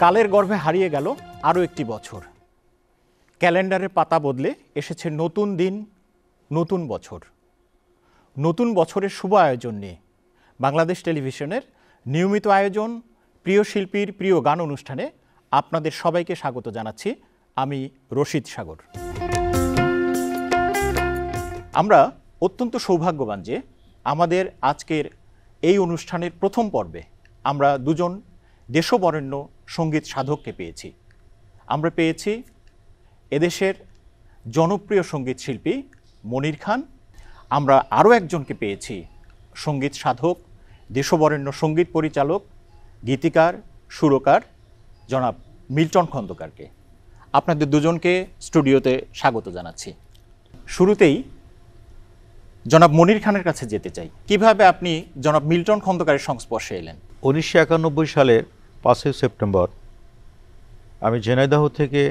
কালের গর্ভে হারিয়ে গেল আরও একটি বছর। ক্যালেন্ডারের পাতা বদলে এসেছে নতুন দিন, নতুন বছর। নতুন বছরের শুভ আয়োজন নিয়ে বাংলাদেশ টেলিভিশনের নিয়মিত আয়োজন প্রিয় শিল্পীর প্রিয় গান অনুষ্ঠানে আপনাদের সবাইকে স্বাগত জানাচ্ছি। আমি রশিদ সাগর। আমরা অত্যন্ত সৌভাগ্যবান যে আমাদের আজকের এই অনুষ্ঠানের প্রথম পর্বে আমরা দুজন দেশবরেণ্য সঙ্গীত সাধককে পেয়েছি। আমরা পেয়েছি এদেশের জনপ্রিয় সঙ্গীত শিল্পী মনির খান। আমরা আরও একজনকে পেয়েছি সঙ্গীত সাধক, দেশবরেণ্য সঙ্গীত পরিচালক, গীতিকার, সুরকার জনাব মিল্টন খন্দকারকে। আপনাদের দুজনকে স্টুডিওতে স্বাগত জানাচ্ছি। শুরুতেই জনাব মনির খানের কাছে যেতে চাই। কিভাবে আপনি জনাব মিল্টন খন্দকারের সংস্পর্শে এলেন? 1991 সালের 5 সেপ্টেম্বর আমি ঝিনাইদহ থেকে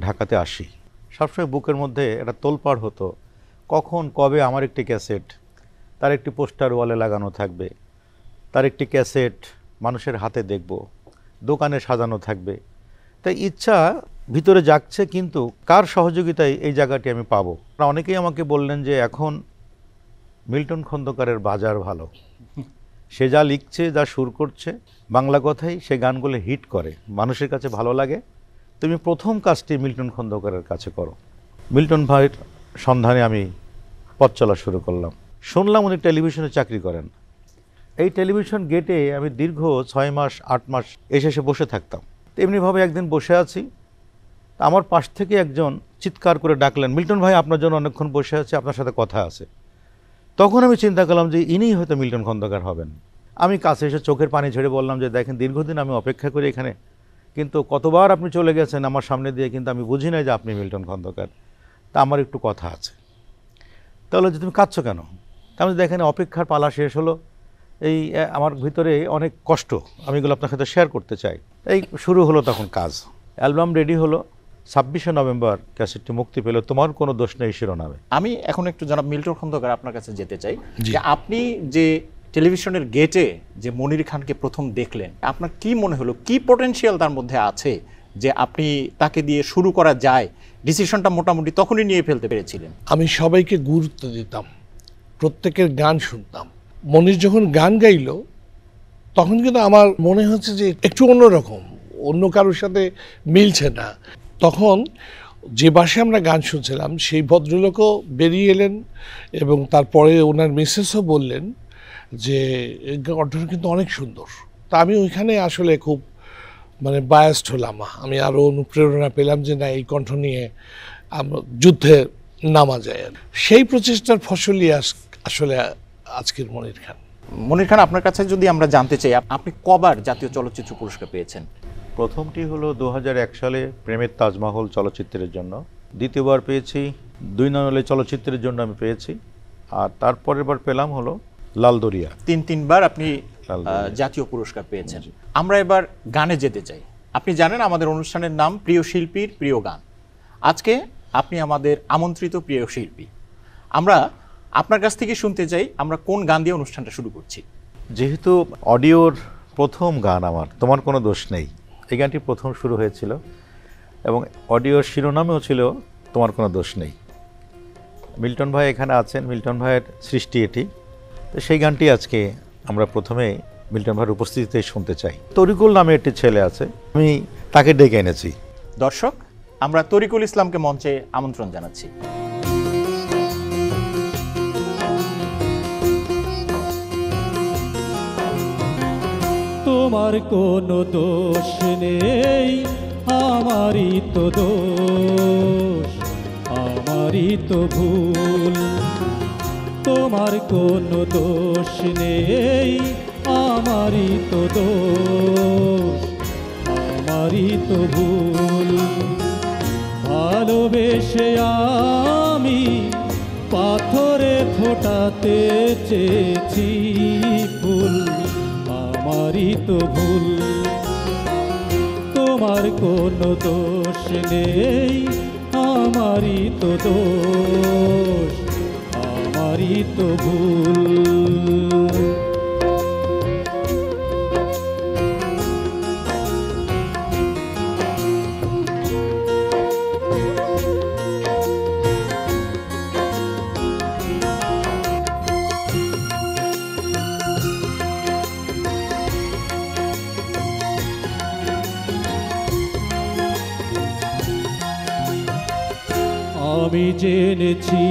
ঢাকাতে আসি। সবসময় বুকের মধ্যে একটা তোলপাড় হতো, কখন কবে আমার একটি ক্যাসেট, তার একটি পোস্টার ওয়ালে লাগানো থাকবে, তার একটি ক্যাসেট মানুষের হাতে দেখব, দোকানে সাজানো থাকবে। তাই ইচ্ছা ভিতরে জাগছে, কিন্তু কার সহযোগিতায় এই জায়গাটি আমি পাবো। অনেকেই আমাকে বললেন যে এখন মিল্টন খন্দকারের বাজার ভালো, সে যা লিখছে, যা সুর করছে, বাংলা কথাই সে গানগুলো হিট করে, মানুষের কাছে ভালো লাগে। তুমি প্রথম কাজটি মিল্টন খন্দকারের কাছে করো। মিল্টন ভাইয়ের সন্ধানে আমি পথ চলা শুরু করলাম। শুনলাম উনি টেলিভিশনে চাকরি করেন। এই টেলিভিশন গেটে আমি দীর্ঘ 6 মাস 8 মাস এসে বসে থাকতাম। এমনিভাবে একদিন বসে আছি, আমার পাশ থেকে একজন চিৎকার করে ডাকলেন, মিল্টন ভাই আপনার জন্য অনেকক্ষণ বসে আছে, আপনার সাথে কথা আছে। তখন আমি চিন্তা করলাম যে ইনিই হয়তো মিল্টন খন্দকার হবেন। আমি কাছে এসে চোখের পানি ঝেড়ে বললাম যে দেখেন, দীর্ঘদিন আমি অপেক্ষা করি এখানে, কিন্তু কতবার আপনি চলে গেছেন আমার সামনে দিয়ে, কিন্তু আমি বুঝি নাই যে আপনি মিল্টন খন্দকার। তা আমার একটু কথা আছে। তাহলে যে তুমি কাঁদছো কেন? আমি দেখেন অপেক্ষার পালা শেষ হলো, এই আমার ভিতরে অনেক কষ্ট, আমি এগুলো আপনার সাথে শেয়ার করতে চাই। এই শুরু হলো তখন কাজ। অ্যালবাম রেডি হলো। 26শে নভেম্বর ক্যাসেটটি মুক্তি পেল, তোমার কোনো দোষ নেই শিরোনামে। আমি এখন একটু জনাব মিল্টন খন্দকার আপনার কাছে যেতে চাই যে আপনি যে টেলিভিশনের গেটে যে মনির খানকে প্রথম দেখলেন, আপনার কি মনে হলো, কি পটেনশিয়াল তার মধ্যে আছে যে আপনি তাকে দিয়ে শুরু করা যায়? ডিসিশনটা মোটামুটি তখনই নিয়ে ফেলতে পেরেছিলেন? আমি সবাইকে গুরুত্ব দিতাম, প্রত্যেকের গান শুনতাম। মনির যখন গান গাইল তখন কিন্তু আমার মনে হচ্ছে যে একটু অন্যরকম, অন্য কারোর সাথে মিলছে না। তখন যে বাসে আমরা গান শুনছিলাম সেই ভদ্রলোকও বেরিয়ে এলেন এবং তারপরে ওনার মিসেসও বললেন যে কণ্ঠটা কিন্তু অনেক সুন্দর। তা আমি ওইখানে আসলে খুব বায়াসড হলাম। আমি আরও অনুপ্রেরণা পেলাম যে না, এই কণ্ঠ নিয়ে আমরা যুদ্ধে নামা যায়। সেই প্রচেষ্টার ফসলই আসলে আজকের মনির খান। মনির খান, আপনার কাছে যদি আমরা জানতে চাই, আপনি কবার জাতীয় চলচ্চিত্র পুরস্কার পেয়েছেন? প্রথমটি হলো 2001 সালে প্রেমের তাজমহল চলচ্চিত্রের জন্য, দ্বিতীয়বার পেয়েছি 2 নয়লে চলচ্চিত্রের জন্য আমি পেয়েছি, আর তারপরের বার পেলাম হলো লাল দরিয়া। তিনবার আপনি জাতীয় পুরস্কার পেয়েছেন। আমরা এবার গানে যেতে চাই। আপনি জানেন আমাদের অনুষ্ঠানের নাম প্রিয় শিল্পীর প্রিয় গান। আজকে আপনি আমাদের আমন্ত্রিত প্রিয় শিল্পী। আমরা আপনার কাছ থেকে শুনতে চাই, আমরা কোন গান দিয়ে অনুষ্ঠানটা শুরু করছি? যেহেতু অডিওর প্রথম গান আমার তোমার কোনো দোষ নেই, এই গানটি প্রথম শুরু হয়েছিল এবং অডিওর শিরোনামেও ছিল তোমার কোনো দোষ নেই। মিল্টন ভাই এখানে আছেন, মিল্টন ভাইয়ের সৃষ্টি এটি। তো সেই গানটি আজকে আমরা প্রথমে মিল্টন ভাইয়ের উপস্থিতিতে শুনতে চাই। তরিকুল নামে একটি ছেলে আছে, আমি তাকে ডেকে এনেছি। দর্শক, আমরা তরিকুল ইসলামকে মঞ্চে আমন্ত্রণ জানাচ্ছি। তোমার কোনো দোষ নেই, আমারই তো দোষ, আমারই তো ভুল। তোমার কোনো দোষ নেই, আমারই তো দোষ, আমারই তো ভুল। ভালোবেসে আমি পাথরে ফোটাতে চেয়েছি ফুল, আমারই তো ভুল। তোমার কোনো দোষ নেই, আমারই তো দোষ, আমারই তো ভুল। আমি জেনেছি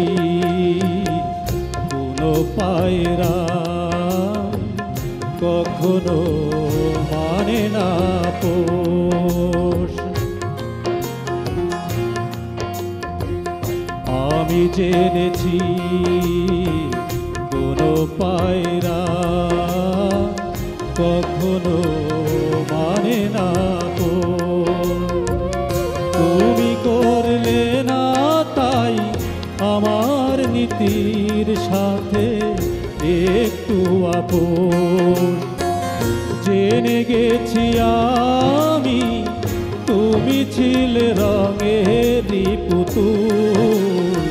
কোনো পায়রা কখনো মানে না পোষ। আমি জেনেছি কোনো পায়রা কখনো মানে না পোষ। তুমি করলে না তাই আমার নীতির সাথে একটু আপোষ। জেনে গেছি আমি তুমি ছিলে রঙেরই পুতুল,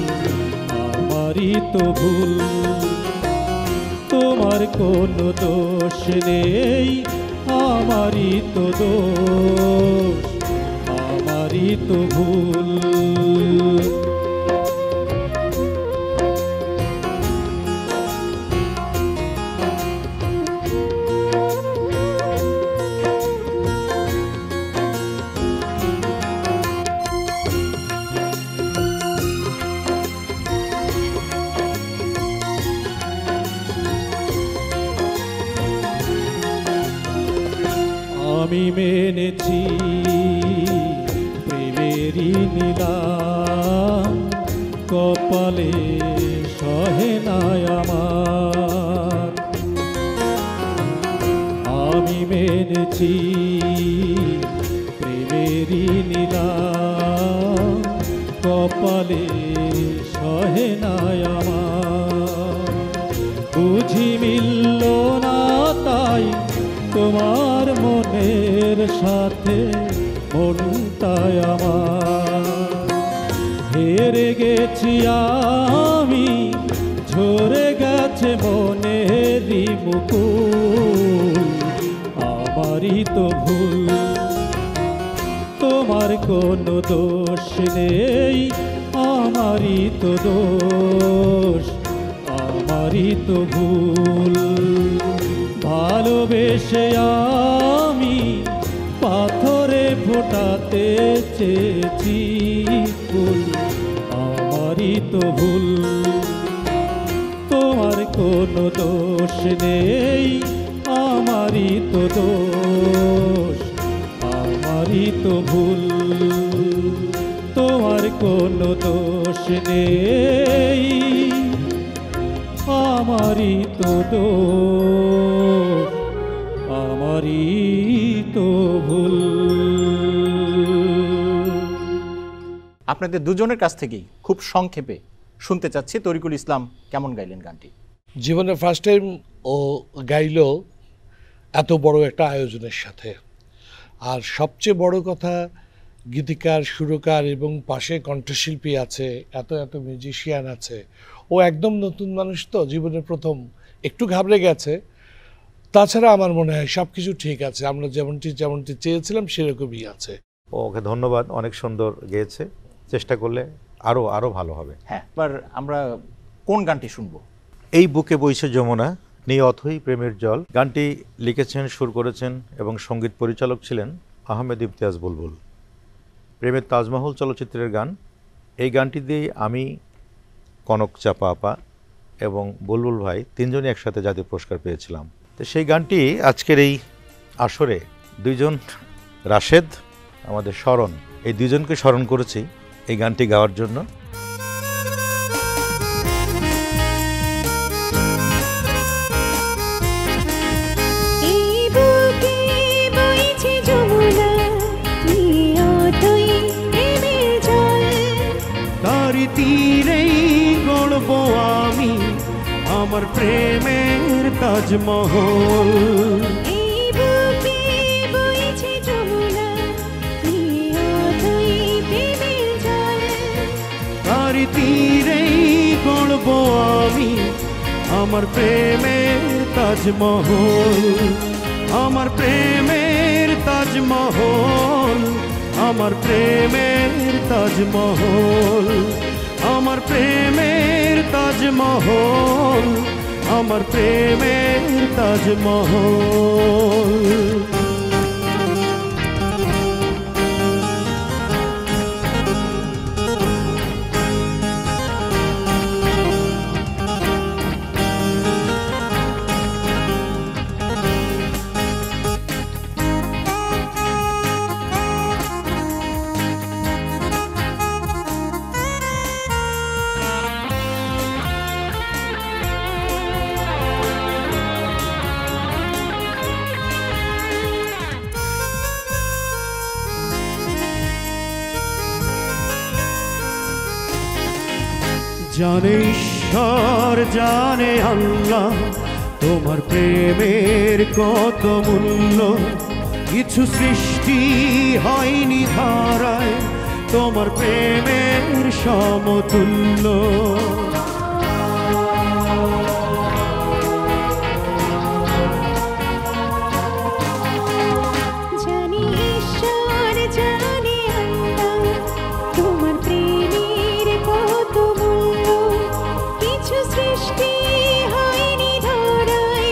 আমারই তো ভুল। তোমার কোনো দোষ নেই, আমারই তো দোষ, আমারই তো ভুল। আমি মেনেছি প্রেমেরই নিলাম, কপালে সহে নাই আমার। আমি মেনেছি প্রেমেরই নিলাম, কপালে সহে নাই আমার। বুঝি মিলল না তাই তোমার মনের সাথে মনটাই আমার। হেরে গেছি আমি, ঝরে গেছে মনেরই মুকুল, আমারই তো ভুল। তোমার কোনো দোষ নেই, আমারই তো দোষ, আমারই তো ভুল। ভালোবেসে আমি পাথরে ফোটাতে চেয়েছি ফুল, আমারই তো ভুল। তোমার কোনো দোষ নেই, আমারই তো দোষ, আমারই তো ভুল। তোমার কোনো দোষ নেই, আমারই তো দোষ, আমারই তো ভুল। আপনাদের দুজনের কাছ থেকেই খুব সংক্ষেপে শুনতে চাচ্ছি তরিকুল ইসলাম কেমন গাইলেন গানটি। জীবনে ফার্স্ট টাইম ও গাইলো এত বড় একটা আয়োজনের সাথে। আর সবচেয়ে বড় কথা, গীতিকার, সুরকার এবং পাশে কণ্ঠশিল্পী আছে, এত এত মিউজিশিয়ান আছে। ও একদম নতুন মানুষ, তো জীবনে প্রথম একটু ঘাবড়ে গেছে। তাছাড়া আমার মনে হয় সব কিছু ঠিক আছে, আমরা যেমনটি চেয়েছিলাম সেরকমই আছে। ওকে ধন্যবাদ, অনেক সুন্দর গেয়েছে। চেষ্টা করলে আরও আরও ভালো হবে। হ্যাঁ, এবার আমরা কোন গানটি শুনবো? এই বুকে বইছে যমুনা নিয়ে অথই প্রেমের জল। গানটি লিখেছেন, সুর করেছেন এবং সঙ্গীত পরিচালক ছিলেন আহমেদ ইমতিয়াজ বুলবুল। প্রেমের তাজমহল চলচ্চিত্রের গান। এই গানটি দিয়ে আমি, কনক চাপা আপা এবং বুলবুল ভাই তিনজনই একসাথে জাতীয় পুরস্কার পেয়েছিলাম। তো সেই গানটি আজকের এই আসরে দুইজন, রাশেদ, আমাদের শরণ, এই দুইজনকে স্মরণ করেছি এই গানটি গাওয়ার জন্য। তারি তীরেই গড়ব আমি আমার প্রেমের তাজমহল। তারি তীরেই গড়ব আমি আমার প্রেমের তাজমহল, আমার প্রেমের তাজমহল, আমার প্রেমের তাজমহল, আমার প্রেমের তাজমহল, আমার প্রেমের তাজমহল। জানে ঈশ্বর জানে আল্লাহ তোমার প্রেমের কত মূল্য, কিছু সৃষ্টি হয়নি ধারায় তোমার প্রেমের সমতুল্য। জানি ঈশ্বর জানে আল্লাহ তোমার প্রেমের কত মূল্য, কিছু সৃষ্টি হয়নি ধরায়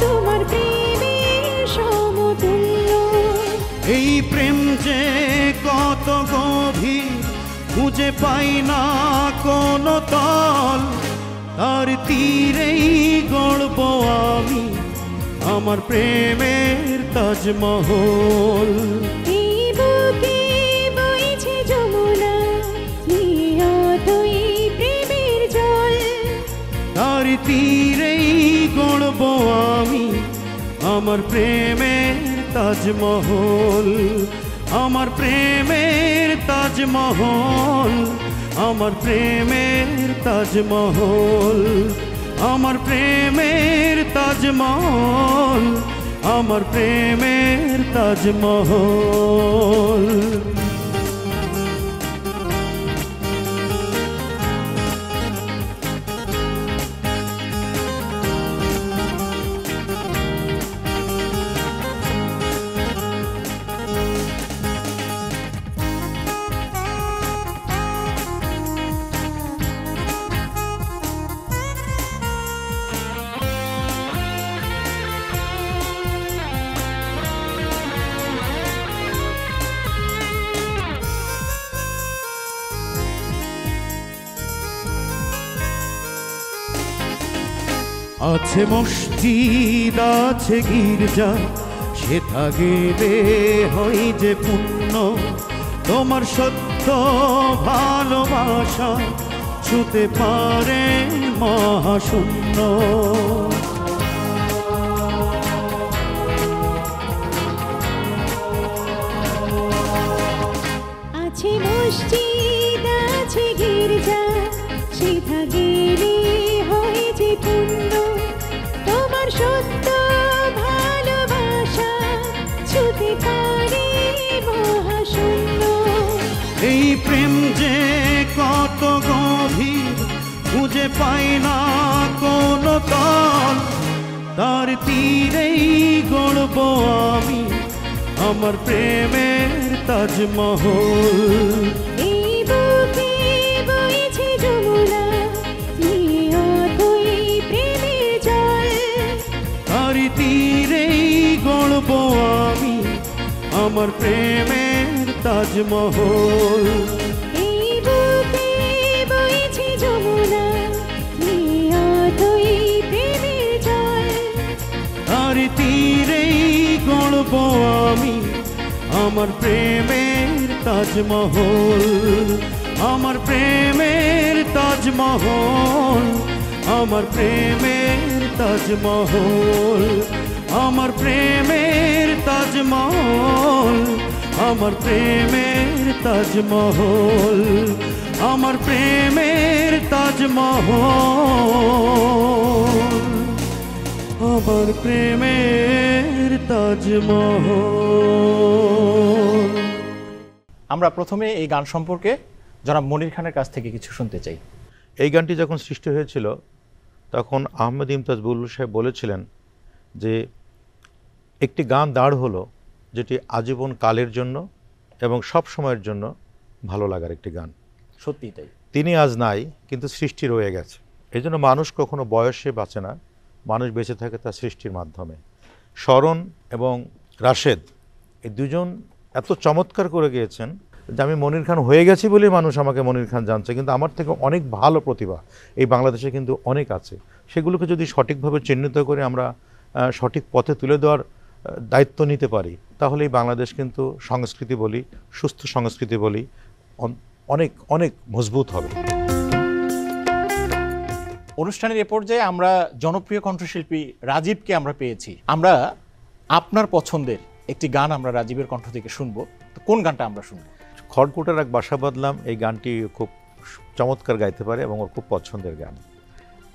তোমার প্রেমের সমতুল্য। এই প্রেম যে কত গভীর খুঁজে পাই না কোনো তল, তার তীরেই গড়ব আমি আমার প্রেমের তাজমহল। এই বুকে বইছে যমুনা নিয়তই প্রেমের জল, তার তীরেই গড়ব আমি আমার প্রেমের তাজমহল, আমার প্রেমের তাজমহল, আমার প্রেমের তাজমহল, আমার প্রেমের তাজমহল, আমার প্রেমের তাজমহল। আছে মসজিদ আছে গির্জা, সেথা গেলে হয় যে পুণ্য, তোমার সত্য ভালোবাসা ছুতে পারে মহাশূন্য। আছে মসজিদ আছে গির্জা, সেথা গেলে হয় যে পুণ্য, তোমার সত্য ভালোবাসা ছুতে পারে মহাশূন্য। এই প্রেম যে কত গভীর খুঁজে পাই না কোনো তল, তার তীরেই গড়ব আমি আমার প্রেমের তাজমহল। এই বুকে বইছে যমুনা নিয়তই প্রেমের জল, তার তীরেই গড়ব আমি আমার প্রেমের তাজমহল। এই বুকে বইছে যমুনা নিয়তই প্রেমের জল, তার তীরেই গড়ব আমি আমার প্রেমের তাজমহল, আমার প্রেমের তাজমহল, আমার প্রেমের তাজমহল, আমার প্রেমের তাজমহল, আমার প্রেমের তাজমহল, আমার প্রেমের তাজমহল, আমার প্রেমের তাজমহল। আমরা প্রথমে এই গান সম্পর্কে জনাব মনির খানের কাছ থেকে কিছু শুনতে চাই। এই গানটি যখন সৃষ্টি হয়েছিল তখন আহমেদ ইমতাজ বুলবুল সাহেব বলেছিলেন যে একটি গান দাঁড় হলো যেটি আজীবন কালের জন্য এবং সব সময়ের জন্য ভালো লাগার একটি গান। সত্যিই তাই। তিনি আজ নাই, কিন্তু সৃষ্টি রয়ে গেছে। এই জন্য মানুষ কখনো বয়সে বাঁচে না, মানুষ বেঁচে থাকে তার সৃষ্টির মাধ্যমে। শরণ এবং রাশেদ এই দুজন এত চমৎকার করে গিয়েছেন যে আমি মনির খান হয়ে গেছি বলেই মানুষ আমাকে মনির খান জানছে, কিন্তু আমার থেকে অনেক ভালো প্রতিভা এই বাংলাদেশে কিন্তু অনেক আছে। সেগুলোকে যদি সঠিকভাবে চিহ্নিত করে আমরা সঠিক পথে তুলে দেওয়ার দায়িত্ব নিতে পারি, তাহলে এই বাংলাদেশ কিন্তু সংস্কৃতি বলি, সুস্থ সংস্কৃতি বলি, অনেক অনেক মজবুত হবে। অনুষ্ঠানের এ পর্যায়ে আমরা জনপ্রিয় কণ্ঠশিল্পী রাজীবকে আমরা পেয়েছি। আমরা আপনার পছন্দের একটি গান আমরা রাজীবের কণ্ঠ থেকে শুনবো। তো কোন গানটা আমরা শুনবো? খড়কুটার এক বাসা বাঁধলাম, এই গানটি খুব চমৎকার গাইতে পারে এবং ওর খুব পছন্দের গান।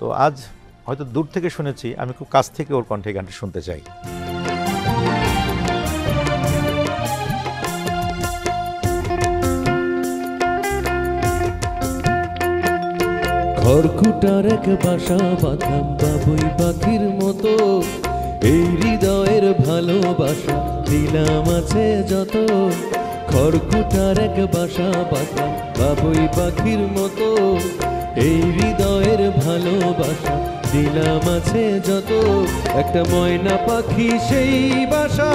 তো আজ হয়তো দূর থেকে শুনেছি, আমি খুব কাছ থেকে ওর কণ্ঠে গানটা শুনতে চাই। খড়কুটার এক বাসা বাঁধলাম বাবুই পাখির মতো, এই হৃদয়ের ভালোবাসা দিলাম আছে যত। খড়কুটার এক বাসা বাঁধলাম বাবুই পাখির মতো, এই হৃদয়ের ভালোবাসা দিলাম আছে যত। একটা ময়না পাখি সেই বাসা,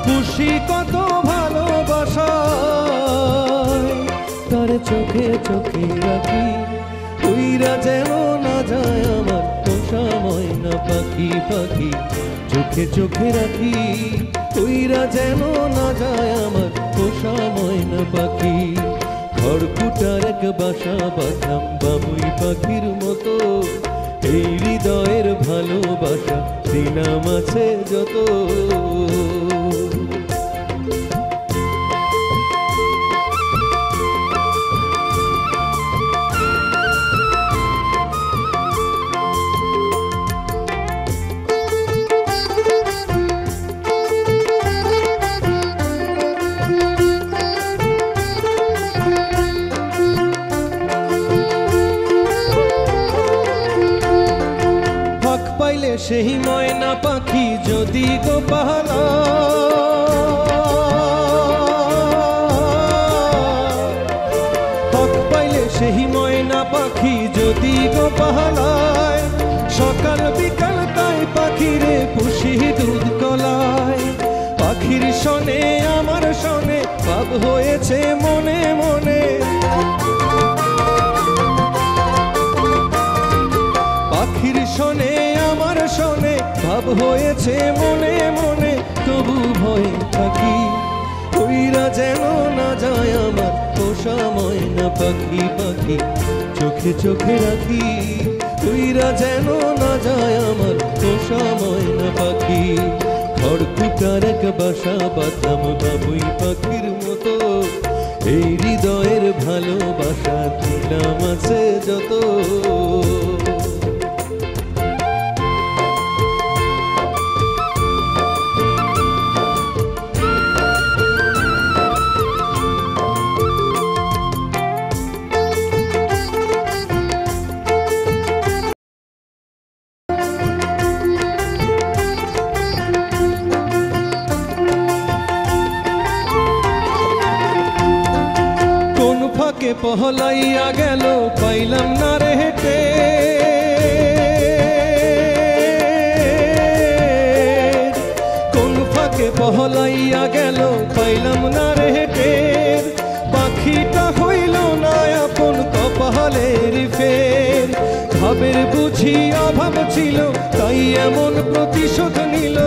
খুশি কত ভালোবাসা, তার চোখে চোখে রাখি, উইরা যেন না যায় আমার পোষা ময়না পাখি। পাখি চোখে চোখে রাখি, উইরা যেন না যায় আমার পোষা ময়না পাখি। খড়কুটার এক বাসা বাঁধলাম বাবুই পাখির মতো, এই হৃদয়ের ভালোবাসা দিলাম আছে যত। সেই ময়না পাখি যদি গো পাহালা, হক পাইলে সেই ময়না পাখি যদি গো পাহালায়, সকাল বিকাল তাই পাখিরে পুষি দুধ কলায়। পাখির শনে আমার শনে ভাব হয়েছে মনে মনে, পাখির শনে আমার শনে ভাব হয়েছে মনে মনে। তবু ভয় থাকি, উইরা যেন না যায় আমার পোষা ময়না পাখি। পাখি চোখে চোখে রাখি, উইরা যেন না যায় আমার পোষা ময়না পাখি। খড়কুটার এক বাসা বাঁধলাম বাবুই পাখির মতো, এই হৃদয়ের ভালোবাসা দিলাম আছে যত। ফাঁকে পহলাইয়া গেল পাইলাম না রে হেঁটে, কোন ফাঁকে পহলাইয়া গেল পাইলাম না রে হেঁটে। পাখিটা হইল না আপন কপালের ফের, ভাবের বুঝি অভাব ছিল তাই এমন প্রতিশোধ নিল।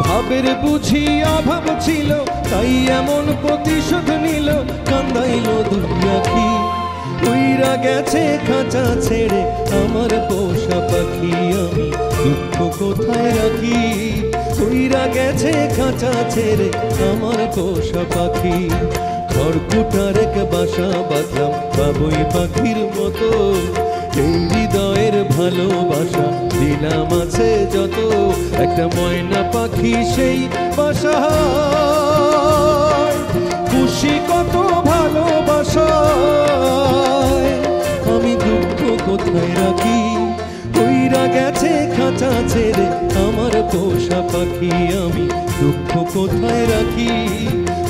ভাবের বুঝি অভাব ছিল তাই এমন প্রতিশোধ নিল। কান্দাইল দুই আখি, উইরা গেছে খাঁচা ছেড়ে আমার পোষা পাখি। আমি দুঃখ কোথায় রাখি, উইরা গেছে খাঁচা ছেড়ে আমার পোষা পাখি। খড়কুটার এক বাসা বাঁধলাম বাবুই পাখির মতো, এই হৃদয়ের ভালোবাসা দিলাম আছে যত। একটা ময়না পাখি সেই বাসা, খুশি কত ভালোবাসা, আমি দুঃখ কোথায় রাখি, উইরা গেছে খাঁচা ছেড়ে আমার পোষা পাখি। আমি দুঃখ কোথায় রাখি,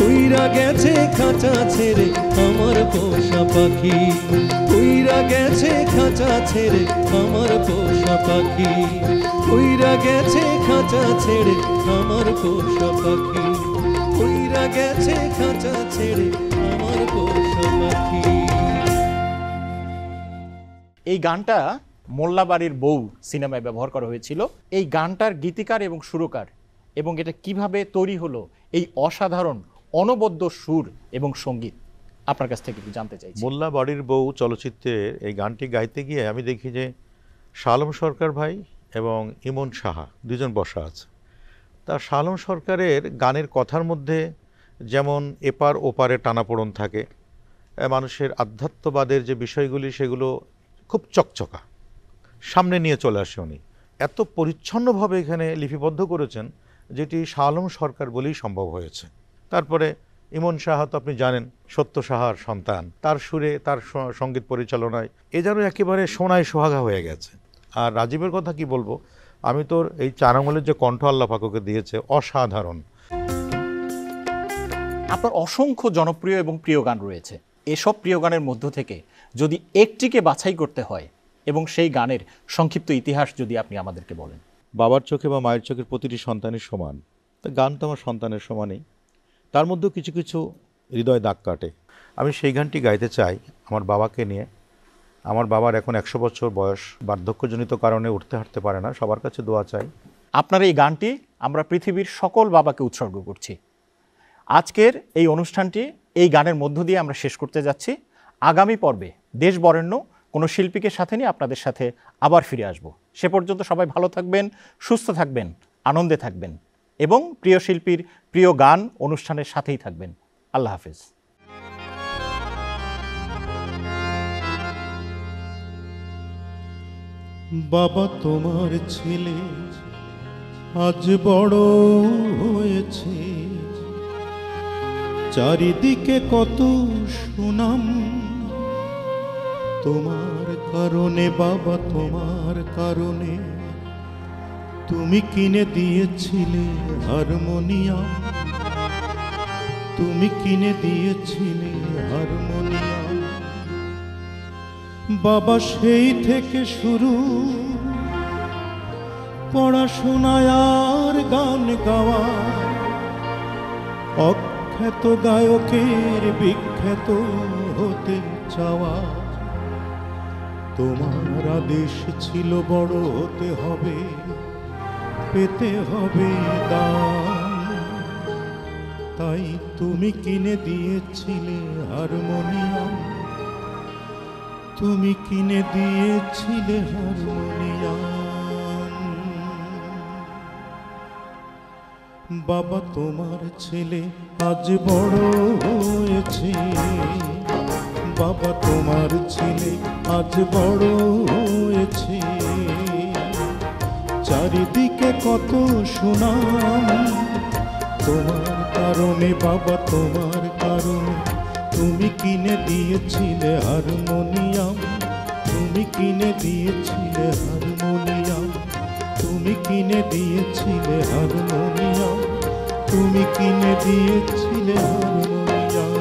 উইরা গেছে খাঁচা ছেড়ে আমার পোষা পাখি। উইরা গেছে খাঁচা ছেড়ে আমার পোষা পাখি, উইরা গেছে খাঁচা ছেড়ে আমার পোষা পাখি, উইরা গেছে খাঁচা ছেড়ে আমার পোষা পাখি। এই গানটা মোল্লাবাড়ির বউ সিনেমায় ব্যবহার করা হয়েছিল। এই গানটার গীতিকার এবং সুরকার এবং এটা কিভাবে তৈরি হলো, এই অসাধারণ অনবদ্য সুর এবং সঙ্গীত আপনার কাছ থেকে একটু জানতে চাইছি। মোল্লাবাড়ির বউ চলচ্চিত্রের এই গানটি গাইতে গিয়ে আমি দেখি যে শালম সরকার ভাই এবং ইমন সাহা দুজন বসা আছে। তা শাহ আলম সরকারের গানের কথার মধ্যে যেমন এপার ওপারে টানাপোড়েন থাকে, মানুষের আধ্যাত্মবাদের যে বিষয়গুলি সেগুলো খুব চকচকা সামনে নিয়ে চলে আসে উনি। এত পরিচ্ছন্নভাবে এখানে লিপিবদ্ধ করেছেন যেটি শাহ আলম সরকার বলেই সম্ভব হয়েছে। তারপরে ইমন সাহা তো আপনি জানেন, সত্য সাহার সন্তান, তার সুরে তার সঙ্গীত পরিচালনায় এ যেন একেবারে সোনায় সোহাগা হয়ে গেছে। আর রাজীবের কথা কি বলবো, আমি তোর এই 4 আঙুলের যে কণ্ঠ আল্লাহ পাক ওকে দিয়েছে অসাধারণ। আপনার অসংখ্য জনপ্রিয় এবং প্রিয় গান রয়েছে। এসব প্রিয় গানের মধ্য থেকে যদি একটিকে বাছাই করতে হয় এবং সেই গানের সংক্ষিপ্ত ইতিহাস যদি আপনি আমাদেরকে বলেন। বাবার চোখে বা মায়ের চোখের প্রতিটি সন্তানের সমান, তা গান তো আমার সন্তানের সমানই, তার মধ্যেও কিছু কিছু হৃদয় দাগ কাটে। আমি সেই গানটি গাইতে চাই আমার বাবাকে নিয়ে। আমার বাবার এখন 100 বছর বয়স, বার্ধক্যজনিত কারণে উঠতে হাঁটতে পারে না, সবার কাছে দোয়া চাই। আপনার এই গানটি আমরা পৃথিবীর সকল বাবাকে উৎসর্গ করছি। আজকের এই অনুষ্ঠানটি এই গানের মধ্য দিয়ে আমরা শেষ করতে যাচ্ছি। আগামী পর্বে দেশ বরেণ্য কোনো শিল্পীকে সাথে নিয়ে আপনাদের সাথে আবার ফিরে আসব। সে পর্যন্ত সবাই ভালো থাকবেন, সুস্থ থাকবেন, আনন্দে থাকবেন এবং প্রিয় শিল্পীর প্রিয় গান অনুষ্ঠানের সাথেই থাকবেন। আল্লাহ হাফেজ। বাবা তোমার ছেলে আজ বড় হয়েছে, চারিদিকে কত সুনাম তোমার কারণে, বাবা তোমার কারণে। তুমি কিনে দিয়েছিলে হারমোনিয়াম, তুমি কিনে দিয়েছিলে হারমোনিয়াম। বাবা সেই থেকে শুরু পড়াশোনায় আর গান গাওয়া, অখ্যাত গায়কের বিখ্যাত হতে চাওয়া। তোমার আদেশ ছিল বড় হতে হবে, পেতে হবে দাম, তাই তুমি কিনে দিয়েছিলে হারমোনিয়াম, তুমি কিনে দিয়েছিলে হারমোনিয়াম। বাবা তোমার ছেলে আজ বড় হয়েছে, বাবা তোমার ছেলে আজ বড় হয়েছে, চারিদিকে কত সুনাম তোমার কারণে, বাবা তোমার কারণে। তুমি কিনে দিয়েছিলে হারমোনিয়াম, তুমি কিনে দিয়েছিলে হারমোনিয়াম, তুমি কিনে দিয়েছিলে হারমোনিয়াম, তুমি কিনে দিয়েছিলে হারমোনিয়াম।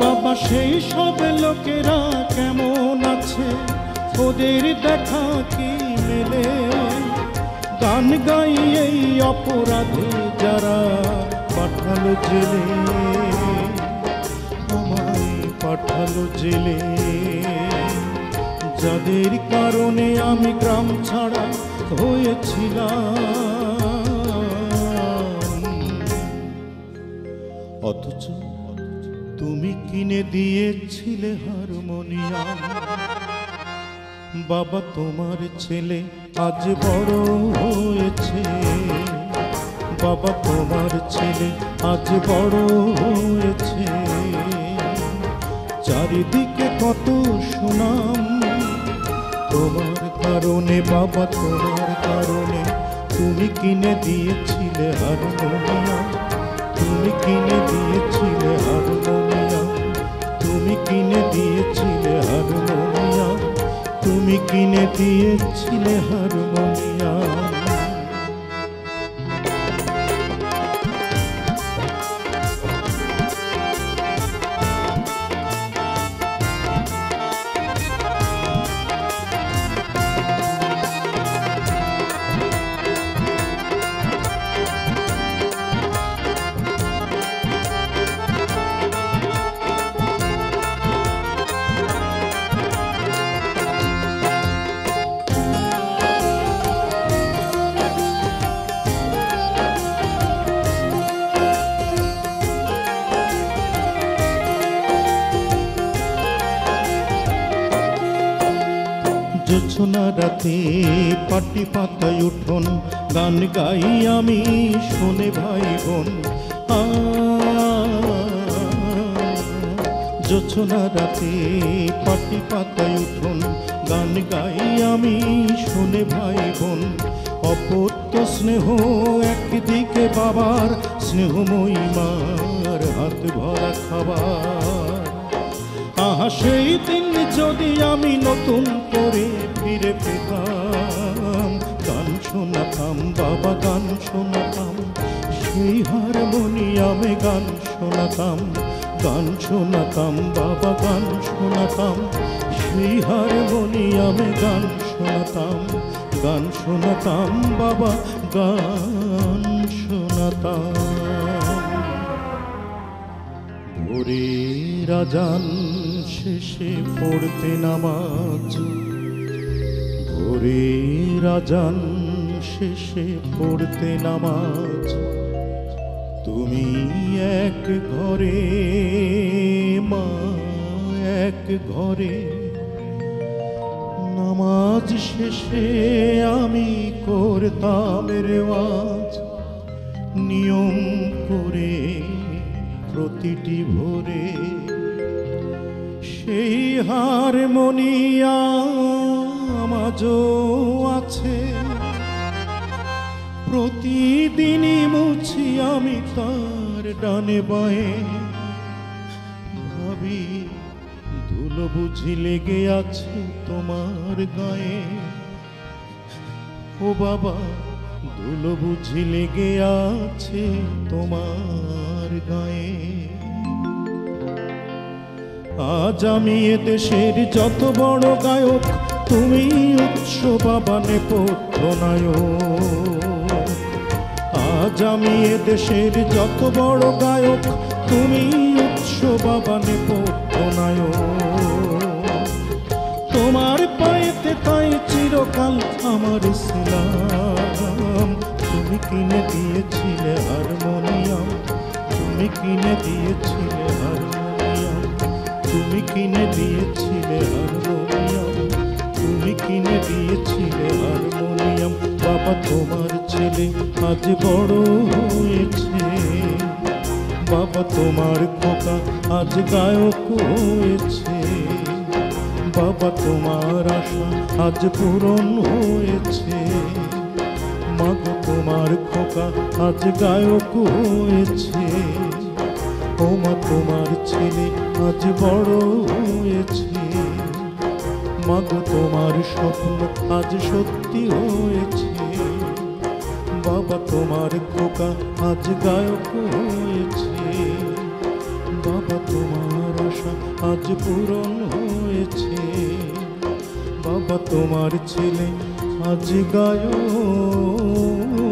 বাবা সেই সব লোকেরা কেমন আছে, ওদের দেখা কি মেলে? গান গাই এই অপরাধী যারা পাঠালো জেলে, আমায় পাঠালো জেলে, যাদের কারণে আমি গ্রাম ছাড়া হয়েছিলাম। অথচ তুমি কিনে দিয়েছিলে হারমোনিয়াম। বাবা তোমার ছেলে আজ বড় হয়েছে, বাবা তোমার ছেলে আজ বড় হয়েছে, চারিদিকে কত সুনাম তোমার কারণে, বাবা তোমার কারণে। তুমি কিনে দিয়েছিলে হারমোনিয়াম, তুমি কিনে দিয়েছিলে হারমোনিয়াম, তুমি কিনে দিয়েছিলে হারমোনিয়াম, তুমি কিনে দিয়েছিলে হারমোনিয়াম। জোছনা রাতে পাটি পাতায় উঠোন গান গাই আমি শোনে ভাই বোন জোছনা রাতে পাটি পাতায় উঠোন গান গাই আমি শোনে ভাই বোন অপত্য স্নেহ একদিকে বাবার স্নেহময়ী মার হাত ভরা খাবার আহা সেই দিন যদি আমি নতুন করে ফিরে পেতাম গান শোনাতাম বাবা গান শোনাতাম সেই হারমোনিয়ামে গান শোনাতাম বাবা গান শোনাতাম সেই হারমোনিয়ামে গান শোনাতাম বাবা গান শোনাতাম ভোরে রাজান শেষে পড়তে নামাজ ভোরে রাজান শেষে পড়তে নামাজ তুমি এক ঘরে মা এক ঘরে নামাজ শেষে আমি করতাম রেওয়াজ নিয়ম করে প্রতিটি ভোরে সেই হারমোনিয়াম আজও আছে প্রতিদিনই মুছি আমি তার ডানে বাঁয়ে ভাবি ধুলো বুঝি লেগে আছে তোমার গায়ে ও বাবা ধুলো বুঝি লেগে আছে তোমার গায়ে আজ আমি এদেশের যত বড় গায়ক তুমি উৎস বাবা নেপথ্য নায়ক আজ আমি এদেশের যত বড় গায়ক তুমি উৎস বাবা নেপথ্য নায়ক তোমার পায়েতে তাই চিরকাল আমার সালাম তুমি কিনে দিয়েছিলে হারমোনিয়াম তুমি কিনে দিয়েছিলে হারমোনিয়াম তুমি কিনে দিয়েছিলে হারমোনিয়াম তুমি কিনে দিয়েছিলে হারমোনিয়াম বাবা তোমার ছেলে আজ বড় হয়েছে বাবা তোমার খোকা আজ গায়ক হয়েছে বাবা তোমার আশা আজ পূরণ হয়েছে মাগো তোমার খোকা আজ গায়ক হয়েছে ও মা তোমার ছেলে আজ বড় হয়েছে মাগো তোমার স্বপ্ন আজ সত্যি হয়েছে বাবা তোমার খোকা আজ গায়ক হয়েছে বাবা তোমার আশা আজ পূরণ হয়েছে বাবা তোমার ছেলে আজ গায়ক